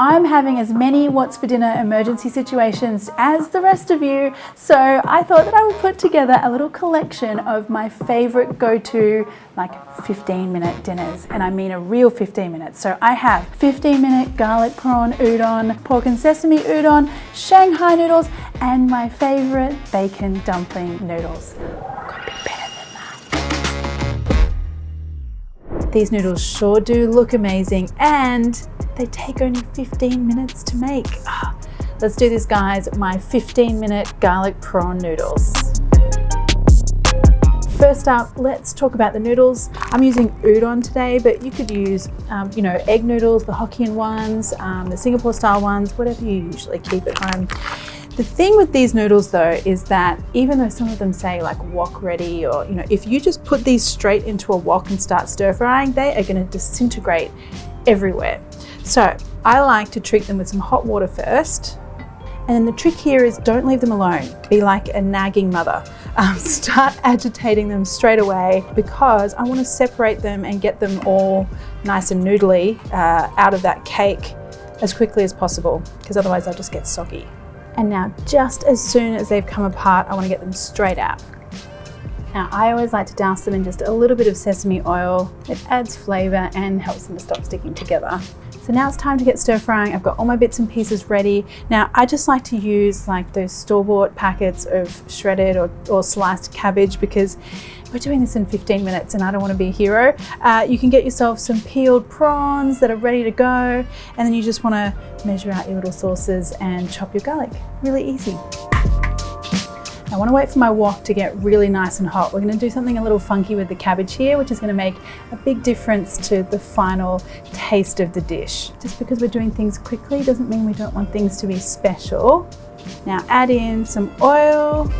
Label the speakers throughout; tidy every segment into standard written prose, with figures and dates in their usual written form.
Speaker 1: I'm having as many what's for dinner emergency situations as the rest of you, so I thought that I would put together a little collection of my favorite go-to like 15-minute dinners, and I mean a real 15 minutes. So I have 15-minute garlic prawn udon, pork and sesame udon, Shanghai noodles, and my favorite bacon dumpling noodles. Could be better than that. These noodles sure do look amazing, and they take only 15 minutes to make. Let's do this, guys. My 15-minute garlic prawn noodles. First up, let's talk about the noodles. I'm using udon today, but you could use, egg noodles, the Hokkien ones, the Singapore style ones, whatever you usually keep at home. The thing with these noodles though is that even though some of them say like wok ready, or if you just put these straight into a wok and start stir frying, they are going to disintegrate everywhere. So I like to treat them with some hot water first. And then the trick here is don't leave them alone. Be like a nagging mother. Start agitating them straight away, because I want to separate them and get them all nice and noodly out of that cake as quickly as possible, because otherwise they'll just get soggy. And now just as soon as they've come apart, I want to get them straight out. Now I always like to douse them in just a little bit of sesame oil. It adds flavor and helps them to stop sticking together. So now it's time to get stir frying. I've got all my bits and pieces ready. Now I just like to use like those store-bought packets of shredded or sliced cabbage, because we're doing this in 15 minutes and I don't want to be a hero. You can get yourself some peeled prawns that are ready to go, and then you just want to measure out your little sauces and chop your garlic. Really easy. I want to wait for my wok to get really nice and hot. We're going to do something a little funky with the cabbage here, which is going to make a big difference to the final taste of the dish. Just because we're doing things quickly doesn't mean we don't want things to be special. Now add in some oil,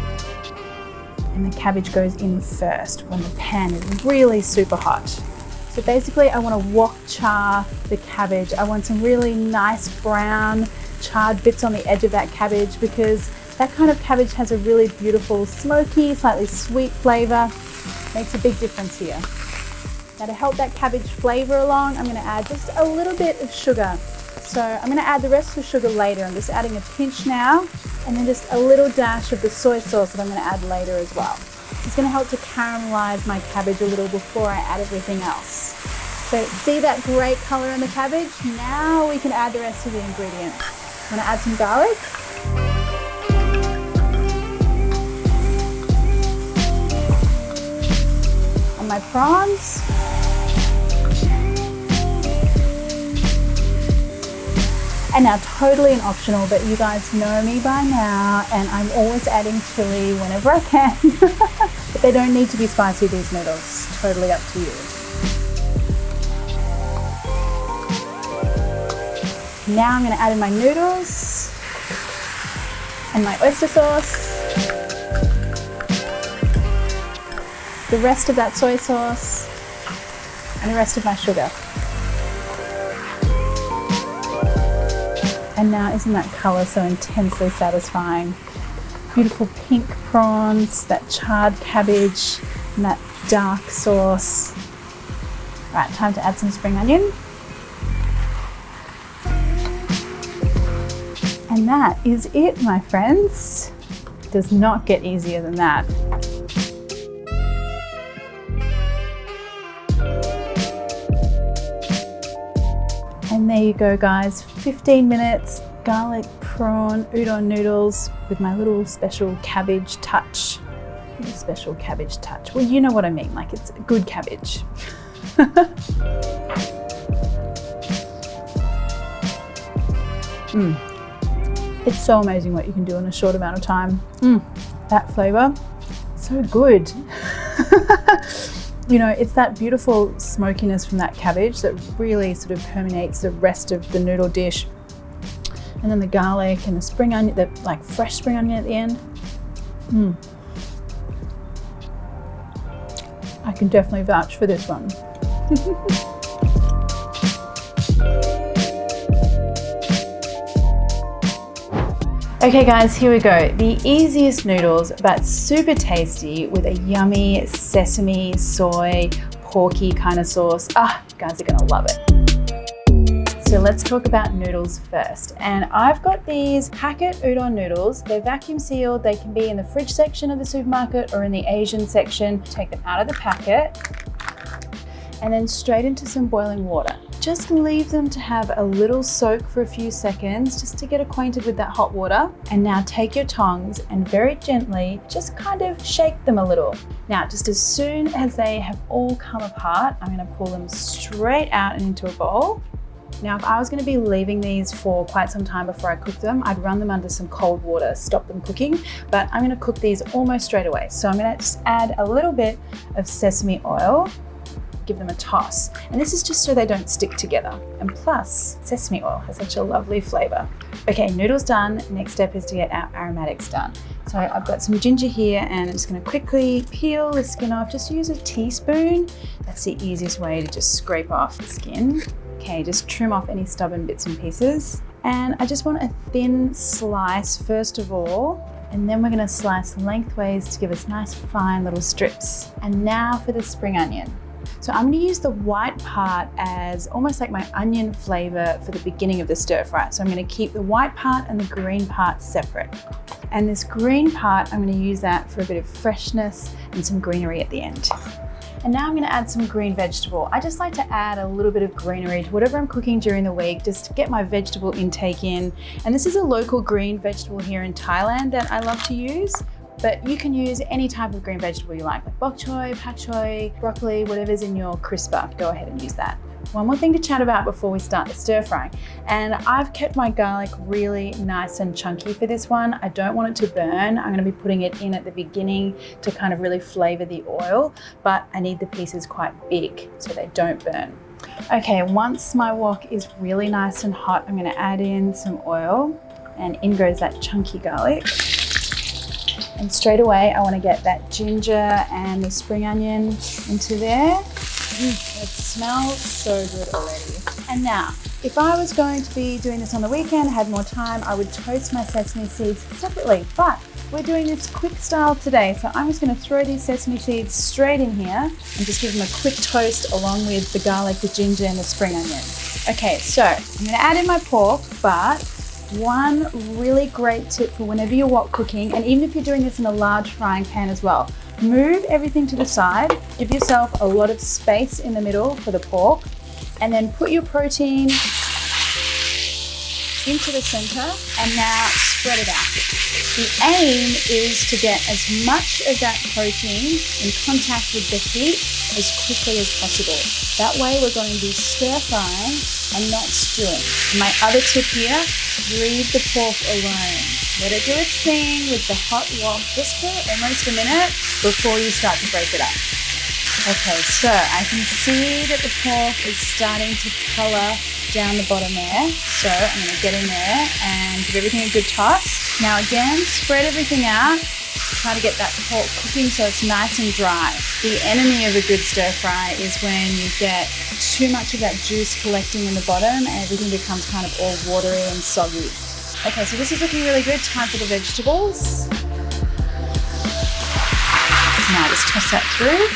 Speaker 1: and the cabbage goes in first when the pan is really super hot. So basically I want to wok char the cabbage. I want some really nice brown charred bits on the edge of that cabbage, because that kind of cabbage has a really beautiful smoky, slightly sweet flavor. Makes a big difference here. Now to help that cabbage flavor along, I'm going to add just a little bit of sugar. So I'm going to add the rest of the sugar later. I'm just adding a pinch now, and then just a little dash of the soy sauce that I'm going to add later as well. It's going to help to caramelize my cabbage a little before I add everything else. So see that great color in the cabbage? Now we can add the rest of the ingredients. I'm going to add some garlic. My prawns, and now totally an optional, but you guys know me by now and I'm always adding chili whenever I can. But they don't need to be spicy, these noodles. Totally up to you. Now I'm going to add in my noodles and my oyster sauce, the rest of that soy sauce, and the rest of my sugar. And now isn't that color so intensely satisfying? Beautiful pink prawns, that charred cabbage, and that dark sauce. Right, time to add some spring onion. And that is it, my friends. It does not get easier than that. And there you go, guys, 15 minutes garlic prawn udon noodles with my little special cabbage touch. Special cabbage touch. Well, you know what I mean, like it's good cabbage. It's so amazing what you can do in a short amount of time. That flavor, so good. It's that beautiful smokiness from that cabbage that really sort of permeates the rest of the noodle dish. And then the garlic and the spring onion, the like fresh spring onion at the end. I can definitely vouch for this one. Okay guys, here we go. The easiest noodles, but super tasty with a yummy sesame, soy, porky kind of sauce. You guys are gonna love it. so let's talk about noodles first. And I've got these packet udon noodles. They're vacuum sealed. They can be in the fridge section of the supermarket or in the Asian section. Take them out of the packet and then straight into some boiling water. Just leave them to have a little soak for a few seconds just to get acquainted with that hot water. And now take your tongs and very gently just kind of shake them a little. Now, just as soon as they have all come apart, I'm gonna pull them straight out and into a bowl. Now, if I was gonna be leaving these for quite some time before I cook them, I'd run them under some cold water, stop them cooking, but I'm gonna cook these almost straight away. So I'm gonna just add a little bit of sesame oil, give them a toss. And this is just so they don't stick together. And plus, sesame oil has such a lovely flavor. Okay, noodles done. Next step is to get our aromatics done. So I've got some ginger here and I'm just gonna quickly peel the skin off. Just use a teaspoon. That's the easiest way to just scrape off the skin. Okay, just trim off any stubborn bits and pieces. And I just want a thin slice first of all, and then we're gonna slice lengthways to give us nice fine little strips. And now for the spring onion. So I'm gonna use the white part as almost like my onion flavor for the beginning of the stir fry. So I'm gonna keep the white part and the green part separate. And this green part, I'm gonna use that for a bit of freshness and some greenery at the end. And now I'm gonna add some green vegetable. I just like to add a little bit of greenery to whatever I'm cooking during the week, just to get my vegetable intake in. And this is a local green vegetable here in Thailand that I love to use. But you can use any type of green vegetable you like bok choy, pak choy, broccoli, whatever's in your crisper. Go ahead and use that. One more thing to chat about before we start the stir frying. And I've kept my garlic really nice and chunky for this one. I don't want it to burn. I'm gonna be putting it in at the beginning to kind of really flavor the oil, but I need the pieces quite big so they don't burn. Okay, once my wok is really nice and hot, I'm gonna add in some oil and in goes that chunky garlic. And straight away, I want to get that ginger and the spring onion into there. It smells so good already. And now, if I was going to be doing this on the weekend, had more time, I would toast my sesame seeds separately. But we're doing this quick style today, so I'm just going to throw these sesame seeds straight in here and just give them a quick toast along with the garlic, the ginger, and the spring onion. Okay, so I'm going to add in my pork, but one really great tip for whenever you're wok cooking, and even if you're doing this in a large frying pan as well, move everything to the side, give yourself a lot of space in the middle for the pork, and then put your protein into the center and now spread it out. The aim is to get as much of that protein in contact with the heat as quickly as possible. That way we're going to be stir frying and not stewing. My other tip here, leave the pork alone. Let it do its thing with the hot wok just for almost a minute before you start to break it up. Okay, so I can see that the pork is starting to color down the bottom there. So I'm gonna get in there and give everything a good toss. Now again, spread everything out. Try to get that pork cooking so it's nice and dry. The enemy of a good stir fry is when you get too much of that juice collecting in the bottom and everything becomes kind of all watery and soggy. Okay, so this is looking really good. Time for the vegetables. Now just toss that through.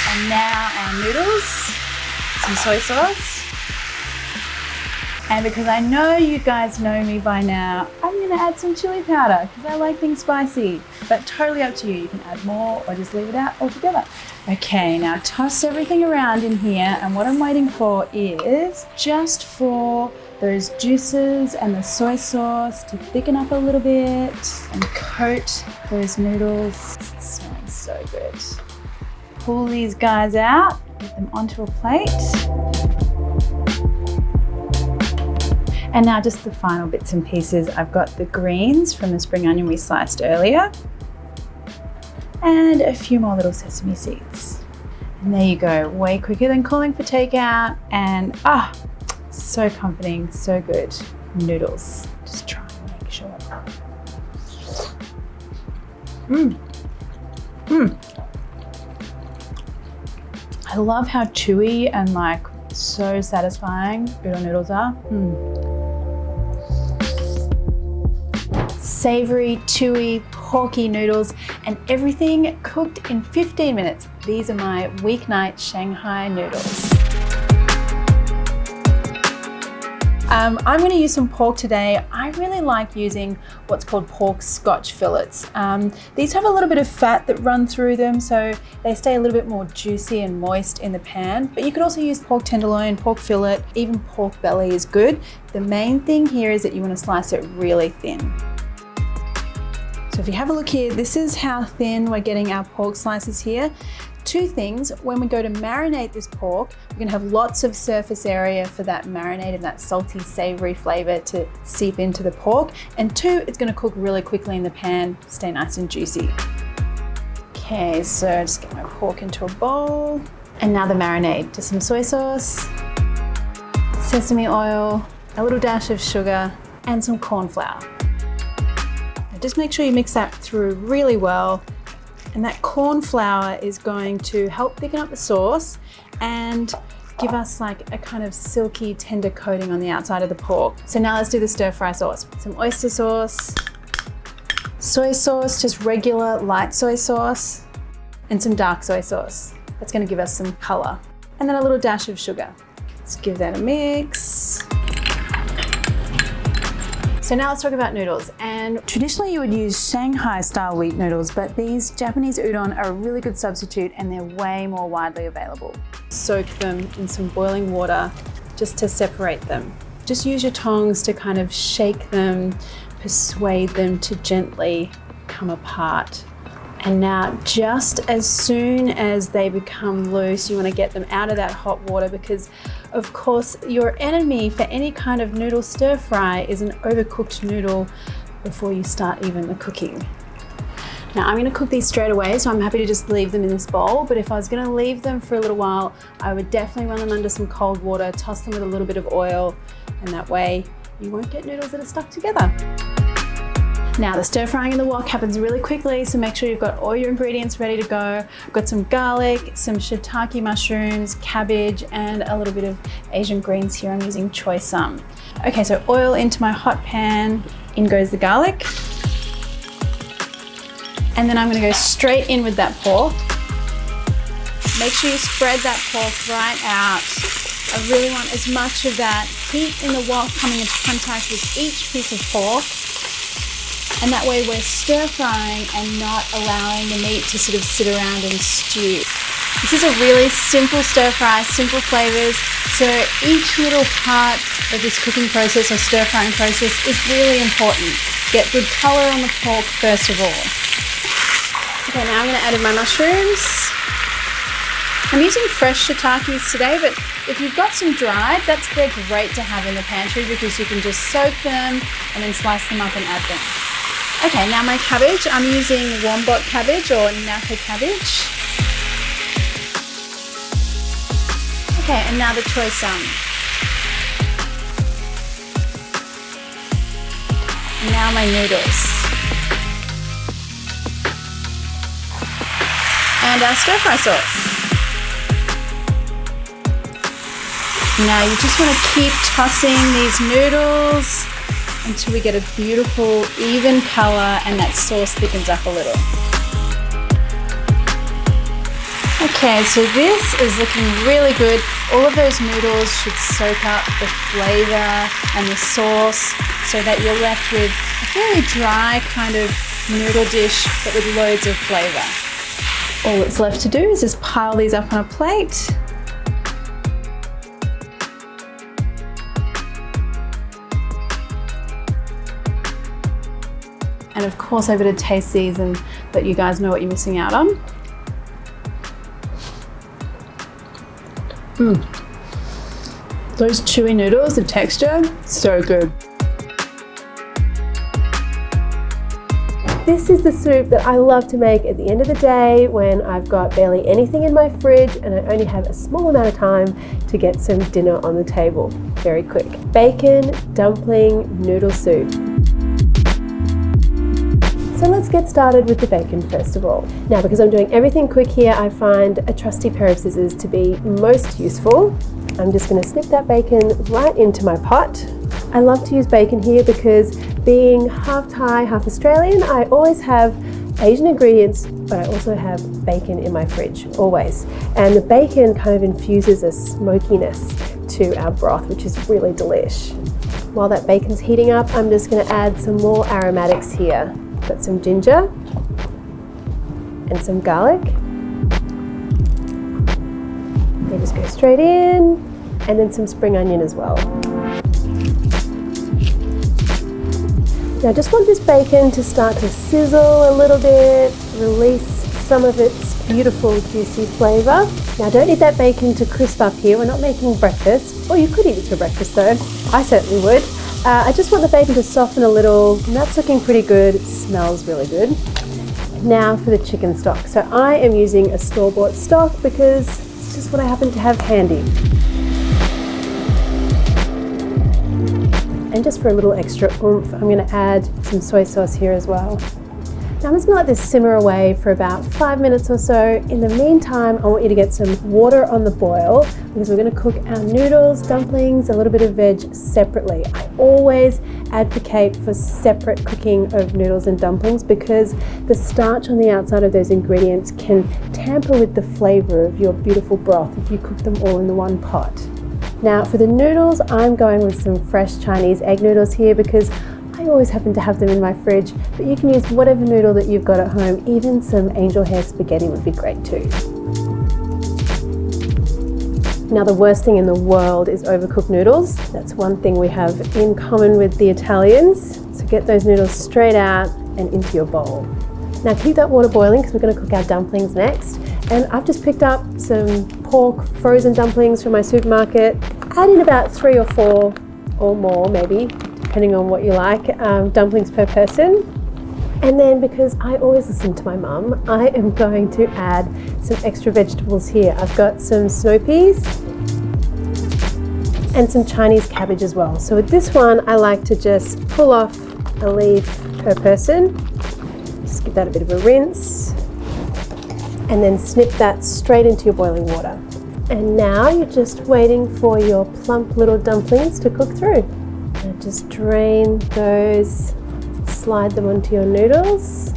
Speaker 1: And now our noodles, some soy sauce. And because I know you guys know me by now, I'm gonna add some chili powder because I like things spicy, but totally up to you. You can add more or just leave it out altogether. Okay, now toss everything around in here, and what I'm waiting for is just for those juices and the soy sauce to thicken up a little bit and coat those noodles. It smells so good. Pull these guys out, get them onto a plate. And now just the final bits and pieces. I've got the greens from the spring onion we sliced earlier and a few more little sesame seeds. And there you go, way quicker than calling for takeout, and so comforting, so good. Noodles, just try and make sure. I love how chewy and like so satisfying udon noodles are. Savory, chewy, porky noodles, and everything cooked in 15 minutes. These are my weeknight Shanghai noodles. I'm going to use some pork today. I really like using what's called pork scotch fillets. These have a little bit of fat that run through them, so they stay a little bit more juicy and moist in the pan. But you could also use pork tenderloin, pork fillet, even pork belly is good. The main thing here is that you want to slice it really thin. So if you have a look here, this is how thin we're getting our pork slices here. Two things, when we go to marinate this pork, we're gonna have lots of surface area for that marinade and that salty, savory flavor to seep into the pork. And two, it's gonna cook really quickly in the pan, stay nice and juicy. Okay, so just get my pork into a bowl. And now the marinade, just some soy sauce, sesame oil, a little dash of sugar, and some corn flour. Now just make sure you mix that through really well. And that corn flour is going to help thicken up the sauce and give us like a kind of silky, tender coating on the outside of the pork. So now let's do the stir fry sauce. Some oyster sauce, soy sauce, just regular light soy sauce, and some dark soy sauce. That's gonna give us some color. And then a little dash of sugar. Let's give that a mix. So now let's talk about noodles. And traditionally you would use Shanghai style wheat noodles, but these Japanese udon are a really good substitute and they're way more widely available. Soak them in some boiling water just to separate them. Just use your tongs to kind of shake them, persuade them to gently come apart. And now just as soon as they become loose, you want to get them out of that hot water because of course your enemy for any kind of noodle stir fry is an overcooked noodle before you start even the cooking. Now I'm going to cook these straight away, so I'm happy to just leave them in this bowl, but if I was going to leave them for a little while, I would definitely run them under some cold water, toss them with a little bit of oil, and that way you won't get noodles that are stuck together. Now the stir frying in the wok happens really quickly, so make sure you've got all your ingredients ready to go. I've got some garlic, some shiitake mushrooms, cabbage, and a little bit of Asian greens here. I'm using choy sum. Okay, so oil into my hot pan, in goes the garlic. And then I'm gonna go straight in with that pork. Make sure you spread that pork right out. I really want as much of that heat in the wok coming into contact with each piece of pork. And that way we're stir frying and not allowing the meat to sort of sit around and stew. This is a really simple stir fry, simple flavors. So each little part of this cooking process or stir frying process is really important. Get good color on the pork first of all. Okay, now I'm gonna add in my mushrooms. I'm using fresh shiitakes today, but if you've got some dried, they're great to have in the pantry because you can just soak them and then slice them up and add them. Okay, now my cabbage, I'm using wombok cabbage or napa cabbage. Okay, and now the choy sum. Now my noodles. And our stir fry sauce. Now you just want to keep tossing these noodles until we get a beautiful, even color and that sauce thickens up a little. Okay, so this is looking really good. All of those noodles should soak up the flavor and the sauce so that you're left with a fairly dry kind of noodle dish but with loads of flavor. All that's left to do is just pile these up on a plate. And of course I better taste these and let you guys know what you're missing out on. Those chewy noodles, the texture, so good.
Speaker 2: This is the soup that I love to make at the end of the day when I've got barely anything in my fridge and I only have a small amount of time to get some dinner on the table. Very quick. Bacon, dumpling, noodle soup. So let's get started with the bacon first of all. Now, because I'm doing everything quick here, I find a trusty pair of scissors to be most useful. I'm just going to snip that bacon right into my pot. I love to use bacon here because being half Thai, half Australian, I always have Asian ingredients, but I also have bacon in my fridge, always. And the bacon kind of infuses a smokiness to our broth, which is really delish. While that bacon's heating up, I'm just going to add some more aromatics here. Got some ginger and some garlic. They just go straight in, and then some spring onion as well. Now I just want this bacon to start to sizzle a little bit, release some of its beautiful juicy flavour. Now I don't need that bacon to crisp up here. We're not making breakfast, or you could eat it for breakfast though. I certainly would. I just want the bacon to soften a little, and that's looking pretty good. It smells really good. Now for the chicken stock. So I am using a store-bought stock because it's just what I happen to have handy. And just for a little extra oomph, I'm going to add some soy sauce here as well. Now I'm just going to let this simmer away for about 5 minutes or so. In the meantime, I want you to get some water on the boil because we're going to cook our noodles, dumplings, a little bit of veg separately. I always advocate for separate cooking of noodles and dumplings because the starch on the outside of those ingredients can tamper with the flavor of your beautiful broth if you cook them all in the one pot. Now for the noodles, I'm going with some fresh Chinese egg noodles here because I always happen to have them in my fridge, but you can use whatever noodle that you've got at home. Even some angel hair spaghetti would be great too. Now the worst thing in the world is overcooked noodles. That's one thing we have in common with the Italians. So get those noodles straight out and into your bowl. Now keep that water boiling because we're going to cook our dumplings next. And I've just picked up some pork frozen dumplings from my supermarket. Add in about 3 or 4 or more maybe, depending on what you like, dumplings per person. And then because I always listen to my mum, I am going to add some extra vegetables here. I've got some snow peas and some Chinese cabbage as well. So with this one, I like to just pull off a leaf per person. Just give that a bit of a rinse. And then snip that straight into your boiling water. And now you're just waiting for your plump little dumplings to cook through. And just drain those, slide them onto your noodles.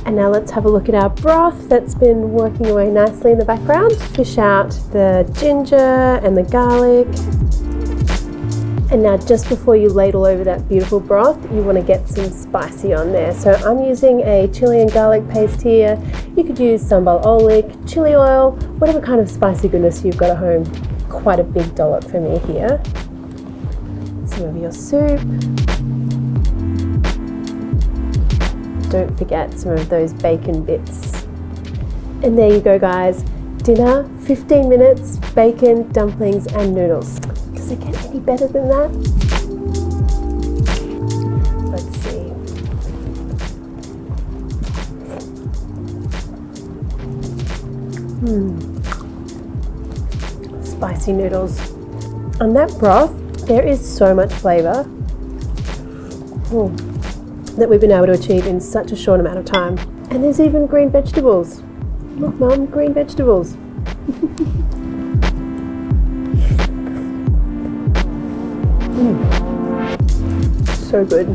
Speaker 2: And now let's have a look at our broth that's been working away nicely in the background. Fish out the ginger and the garlic. And now just before you ladle over that beautiful broth, you want to get some spicy on there. So I'm using a chili and garlic paste here. You could use sambal olik, chili oil, whatever kind of spicy goodness you've got at home. Quite a big dollop for me here. Some of your soup. Don't forget some of those bacon bits. And there you go guys. Dinner, 15 minutes, bacon, dumplings and noodles. Does it get any better than that? Let's see. Spicy noodles. On that broth, there is so much flavour that we've been able to achieve in such a short amount of time. And there's even green vegetables. Look, Mum, green vegetables. So good.